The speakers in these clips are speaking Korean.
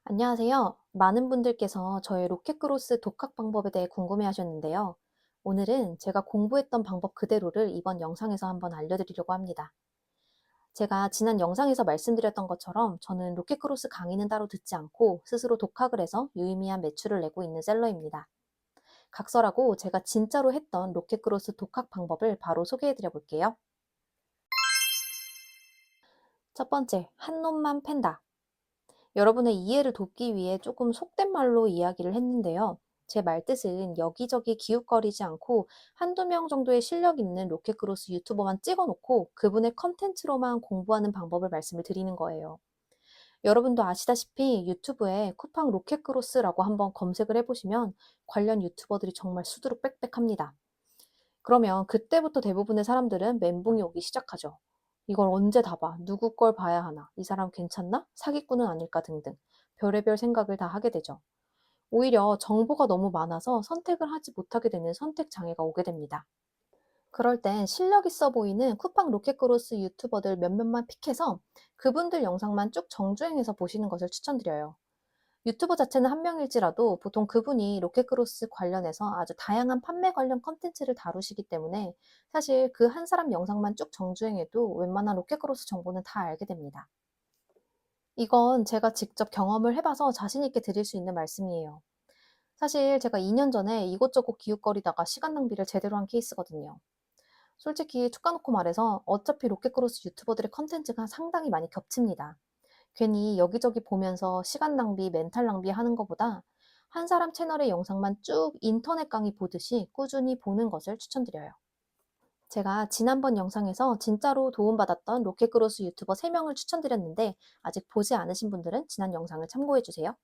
안녕하세요. 많은 분들께서 저의 로켓크로스 독학 방법에 대해 궁금해 하셨는데요. 오늘은 제가 공부했던 방법 그대로를 이번 영상에서 한번 알려드리려고 합니다. 제가 지난 영상에서 말씀드렸던 것처럼 저는 로켓크로스 강의는 따로 듣지 않고 스스로 독학을 해서 유의미한 매출을 내고 있는 셀러입니다. 각설하고 제가 진짜로 했던 로켓크로스 독학 방법을 바로 소개해 드려 볼게요. 첫 번째, 한 놈만 팬다. 여러분의 이해를 돕기 위해 조금 속된 말로 이야기를 했는데요. 제 말뜻은 여기저기 기웃거리지 않고 한두 명 정도의 실력 있는 로켓크로스 유튜버만 찍어놓고 그분의 컨텐츠로만 공부하는 방법을 말씀을 드리는 거예요. 여러분도 아시다시피 유튜브에 쿠팡 로켓크로스라고 한번 검색을 해보시면 관련 유튜버들이 정말 수두룩 빽빽합니다. 그러면 그때부터 대부분의 사람들은 멘붕이 오기 시작하죠. 이걸 언제 다 봐? 누구 걸 봐야 하나? 이 사람 괜찮나? 사기꾼은 아닐까? 등등. 별의별 생각을 다 하게 되죠. 오히려 정보가 너무 많아서 선택을 하지 못하게 되는 선택 장애가 오게 됩니다. 그럴 땐 실력 있어 보이는 쿠팡 로켓크로스 유튜버들 몇몇만 픽해서 그분들 영상만 쭉 정주행해서 보시는 것을 추천드려요. 유튜버 자체는 한 명일지라도 보통 그분이 로켓크로스 관련해서 아주 다양한 판매 관련 컨텐츠를 다루시기 때문에 사실 그 한 사람 영상만 쭉 정주행해도 웬만한 로켓크로스 정보는 다 알게 됩니다. 이건 제가 직접 경험을 해봐서 자신 있게 드릴 수 있는 말씀이에요. 사실 제가 2년 전에 이곳저곳 기웃거리다가 시간 낭비를 제대로 한 케이스거든요. 솔직히 툭 까놓고 말해서 어차피 로켓크로스 유튜버들의 컨텐츠가 상당히 많이 겹칩니다. 괜히 여기저기 보면서 시간 낭비, 멘탈 낭비 하는 것보다 한 사람 채널의 영상만 쭉 인터넷 강의 보듯이 꾸준히 보는 것을 추천드려요. 제가 지난번 영상에서 진짜로 도움받았던 로켓크로스 유튜버 3명을 추천드렸는데 아직 보지 않으신 분들은 지난 영상을 참고해주세요.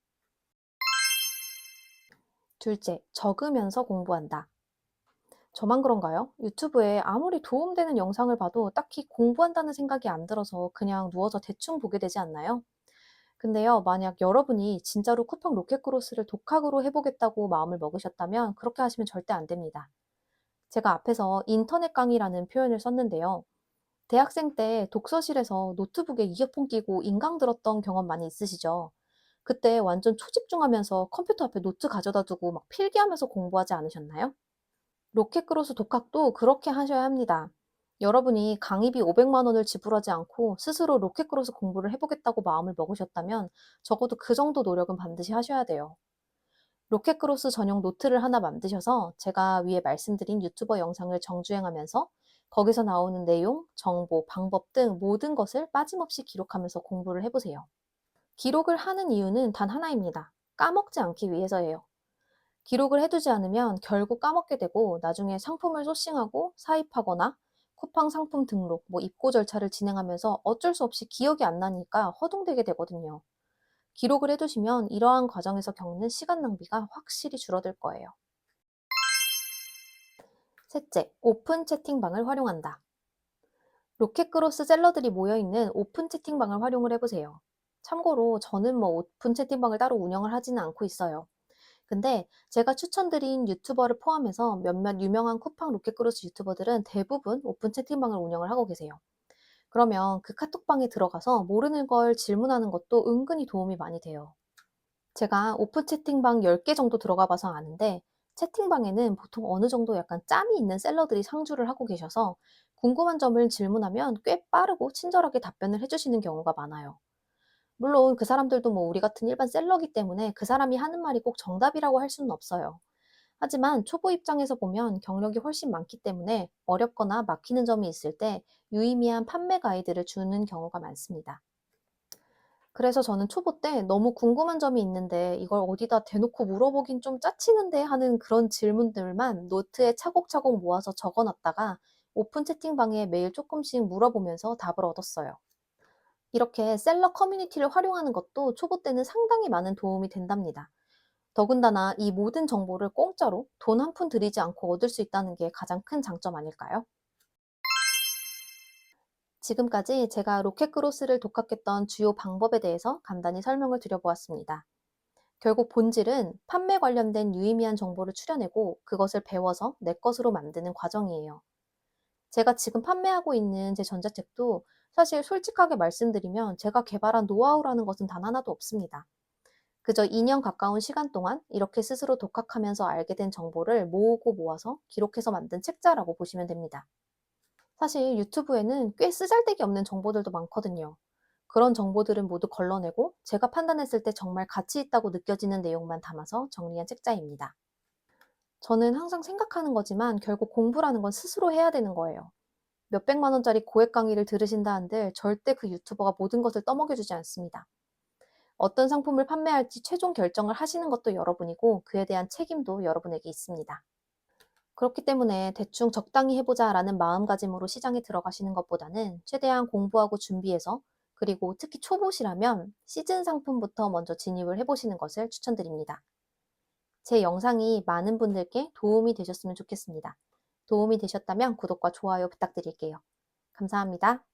둘째, 적으면서 공부한다. 저만 그런가요? 유튜브에 아무리 도움되는 영상을 봐도 딱히 공부한다는 생각이 안 들어서 그냥 누워서 대충 보게 되지 않나요? 근데요, 만약 여러분이 진짜로 쿠팡 로켓크로스를 독학으로 해보겠다고 마음을 먹으셨다면 그렇게 하시면 절대 안 됩니다. 제가 앞에서 인터넷 강의라는 표현을 썼는데요. 대학생 때 독서실에서 노트북에 이어폰 끼고 인강 들었던 경험 많이 있으시죠? 그때 완전 초집중하면서 컴퓨터 앞에 노트 가져다 두고 막 필기하면서 공부하지 않으셨나요? 로켓크로스 독학도 그렇게 하셔야 합니다. 여러분이 강의비 500만 원을 지불하지 않고 스스로 로켓크로스 공부를 해보겠다고 마음을 먹으셨다면 적어도 그 정도 노력은 반드시 하셔야 돼요. 로켓크로스 전용 노트를 하나 만드셔서 제가 위에 말씀드린 유튜버 영상을 정주행하면서 거기서 나오는 내용, 정보, 방법 등 모든 것을 빠짐없이 기록하면서 공부를 해보세요. 기록을 하는 이유는 단 하나입니다. 까먹지 않기 위해서예요. 기록을 해두지 않으면 결국 까먹게 되고 나중에 상품을 소싱하고 사입하거나 쿠팡 상품 등록, 입고 절차를 진행하면서 어쩔 수 없이 기억이 안 나니까 허둥대게 되거든요. 기록을 해두시면 이러한 과정에서 겪는 시간 낭비가 확실히 줄어들 거예요. 셋째, 오픈 채팅방을 활용한다. 로켓크로스 셀러들이 모여있는 오픈 채팅방을 활용을 해보세요. 참고로 저는 오픈 채팅방을 따로 운영을 하지는 않고 있어요. 근데 제가 추천드린 유튜버를 포함해서 몇몇 유명한 쿠팡 로켓크로스 유튜버들은 대부분 오픈 채팅방을 운영을 하고 계세요. 그러면 그 카톡방에 들어가서 모르는 걸 질문하는 것도 은근히 도움이 많이 돼요. 제가 오픈 채팅방 10개 정도 들어가 봐서 아는데 채팅방에는 보통 어느 정도 약간 짬이 있는 셀러들이 상주를 하고 계셔서 궁금한 점을 질문하면 꽤 빠르고 친절하게 답변을 해주시는 경우가 많아요. 물론 그 사람들도 우리 같은 일반 셀러기 때문에 그 사람이 하는 말이 꼭 정답이라고 할 수는 없어요. 하지만 초보 입장에서 보면 경력이 훨씬 많기 때문에 어렵거나 막히는 점이 있을 때 유의미한 판매 가이드를 주는 경우가 많습니다. 그래서 저는 초보 때 너무 궁금한 점이 있는데 이걸 어디다 대놓고 물어보긴 좀 짜치는데 하는 그런 질문들만 노트에 차곡차곡 모아서 적어 놨다가 오픈 채팅방에 매일 조금씩 물어보면서 답을 얻었어요. 이렇게 셀러 커뮤니티를 활용하는 것도 초보 때는 상당히 많은 도움이 된답니다. 더군다나 이 모든 정보를 공짜로 돈 한 푼 들이지 않고 얻을 수 있다는 게 가장 큰 장점 아닐까요? 지금까지 제가 로켓크로스를 독학했던 주요 방법에 대해서 간단히 설명을 드려보았습니다. 결국 본질은 판매 관련된 유의미한 정보를 추려내고 그것을 배워서 내 것으로 만드는 과정이에요. 제가 지금 판매하고 있는 제 전자책도 사실 솔직하게 말씀드리면 제가 개발한 노하우라는 것은 단 하나도 없습니다. 그저 2년 가까운 시간 동안 이렇게 스스로 독학하면서 알게 된 정보를 모으고 모아서 기록해서 만든 책자라고 보시면 됩니다. 사실 유튜브에는 꽤 쓰잘데기 없는 정보들도 많거든요. 그런 정보들은 모두 걸러내고 제가 판단했을 때 정말 가치 있다고 느껴지는 내용만 담아서 정리한 책자입니다. 저는 항상 생각하는 거지만 결국 공부라는 건 스스로 해야 되는 거예요. 몇백만 원짜리 고액 강의를 들으신다 한들 절대 그 유튜버가 모든 것을 떠먹여주지 않습니다. 어떤 상품을 판매할지 최종 결정을 하시는 것도 여러분이고 그에 대한 책임도 여러분에게 있습니다. 그렇기 때문에 대충 적당히 해보자라는 마음가짐으로 시장에 들어가시는 것보다는 최대한 공부하고 준비해서, 그리고 특히 초보시라면 시즌 상품부터 먼저 진입을 해보시는 것을 추천드립니다. 제 영상이 많은 분들께 도움이 되셨으면 좋겠습니다. 도움이 되셨다면 구독과 좋아요 부탁드릴게요. 감사합니다.